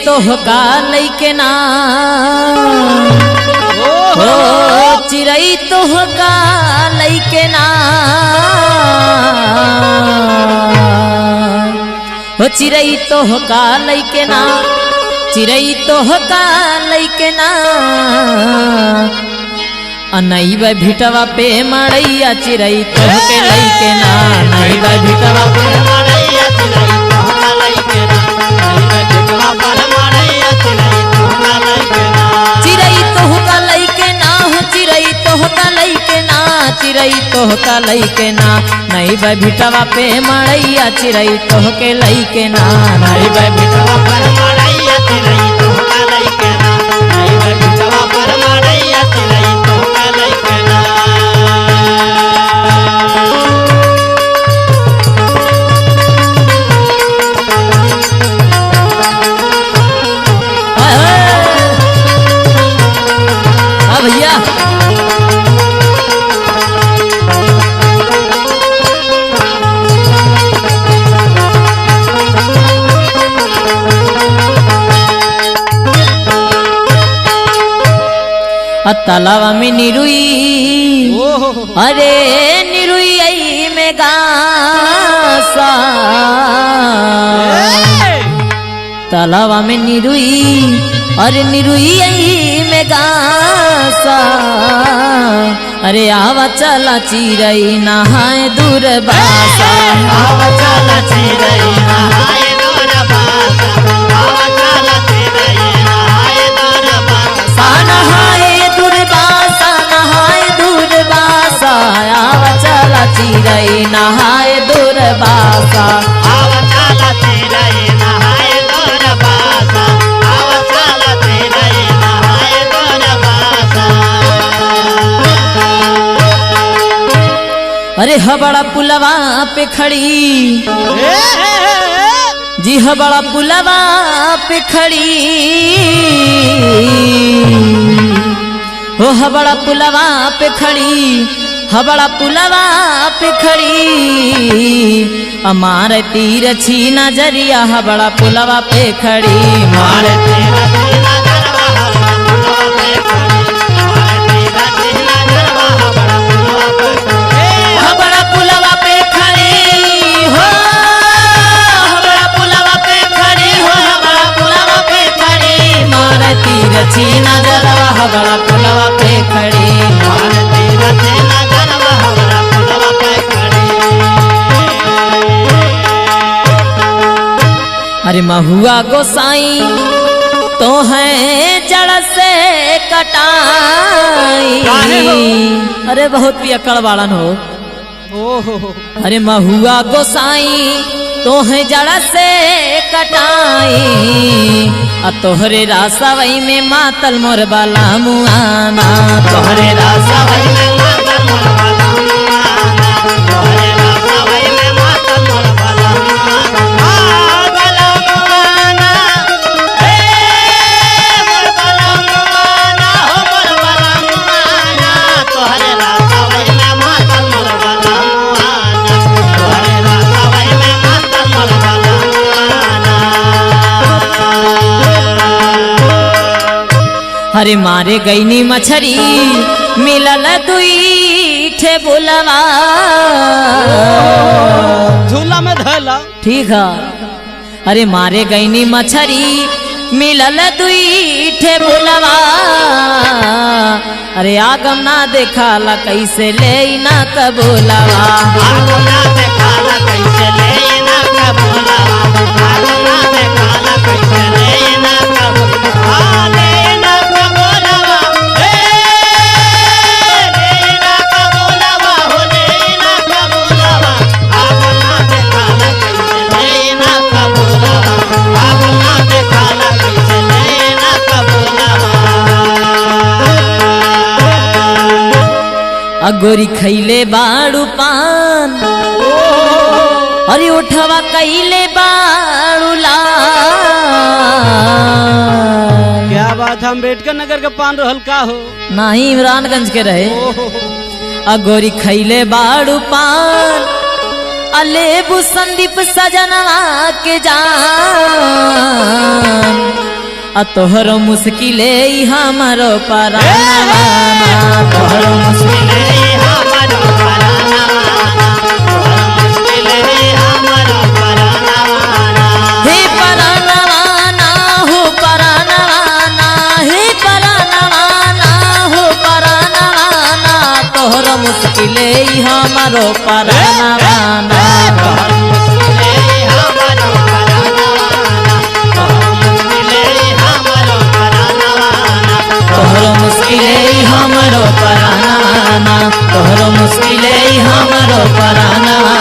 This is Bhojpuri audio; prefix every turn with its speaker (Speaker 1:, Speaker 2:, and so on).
Speaker 1: तोहका लइके ना हो चिरई तोहका लइके ना हो चिरई तोहका लइके ना चिरई तोहका लइके ना नहीं बा भिटवा पे मड़ैया चिरई तोहके लइके ना नहीं बा भिटवा पे मड़ैया चिरई तोहका लइके ना नहीं बा भिटवा पे मड़ैया चिरई तोहका लइके ना चिरई तोहका लइके ना हो चिरई तोहका लइके ना चिरई तोहका लइके ना नहीं बा भिटवा पे मड़ैया चिरई तोहके लइके ना नहीं बा भिटवा पे मड़ैया चिरई तोहका लइके ना नहीं बा भिटवा पे मड़ैया चिरई तोहका लइके ना भैया तालाब में निरुई अरे निरुई में गासा तालाब में निरुई अरे निरुई में गासा अरे आवा चला चिरई नहाए दूर बासा आवा चला चिरई नहाए दूर बासा आवा चला चिरई नहाए दूर बासा नहाए दूर बासा नहाए दूर बासा आवा चला चिरई नहाए दूर बासा आवा चला चिरई नहाए दूर बासा आवा चला चिरई नहाए दूर बासा अरे हबड़ा पुलवा पे खड़ी जी हबड़ा पुलवा पे खड़ी हो हबड़ा पुलवा पे खड़ी हबड़ा पुलवा पे खड़ी हमारे तीर छी नजरिया हबड़ा पुलवा पे खड़ी हमारे तीर छी नजरवा हबड़ा पुलवा पे खड़ी हमारे तीर छी नजरवा हबड़ा पुलवा पे खड़ी हबड़ा पुलवा पे खड़ी हो हबड़ा पुलवा पे खड़ी हो हबड़ा पुलवा पे खड़ी हमारे तीर छी नजरवा हबड़ा पुलवा पे खड़ी हमारे तीर छी नजरवा हबड़ा पुलवा पे खड़ी अरे महुआ गोसाई तो है जड़ से कटाई अरे बहुत पियक्कड़ बाड़न हो अरे महुआ गोसाई तो है जड़ से कटाई आ तोहरे रासवई में मातल मोर बाला मुआना तोहरे रासवई में मातल मोर बाला मुआना तोहरे रासवई में मातल मोर बाला मुआना बाला मुआना हे मोर बाला मुआना हो मोर बाला मुआना तोहरे रासवई में मातल मोर बाला मुआना तोहरे रासवई में मातल मोर बाला मुआना हरे मारे गईनी मछरी मिलल दुई ठे बुलवा
Speaker 2: झूला में धैला
Speaker 1: ठीक है अरे मारे गईनी मछरी मिलल दुई ठे बुलवा अरे आगम ना देखाला कैसे ले ना कबूलवा आगम ना देखाला कैसे ले ना कबूलवा आगम ना देखाला कैसे ले ना कबूलवा ले ना कबूलवा हे ले ना कबूलवा हो ले ना कबूलवा आगम ना देखाला कैसे ले ना कबूलवा आगम ना देखाला कैसे ले ना कबूलवा अगोरी खैले बाड़ू पान अरे उठवा कैले बाड़ू लाल
Speaker 2: क्या बात है अम्बेडकर नगर के पान रहल का हो
Speaker 1: नहीं इमरानगंज के रहे अगोरी खैले बाड़ू पान अलेबू संदीप सजनवा के जान आ तोहरो मुश्किले हमारो परानवा तोहरो मुश्किले
Speaker 3: हमारो परानवा हमारो परानवा
Speaker 1: हे परानवा ना हो परानवा ना हे परानवा ना हो परानवा ना तोहरो मुश्किले हमारो परानवा ना तोहरो मुश्किले हमारो परानवा तोहरो मुश्किले हमारो परानवा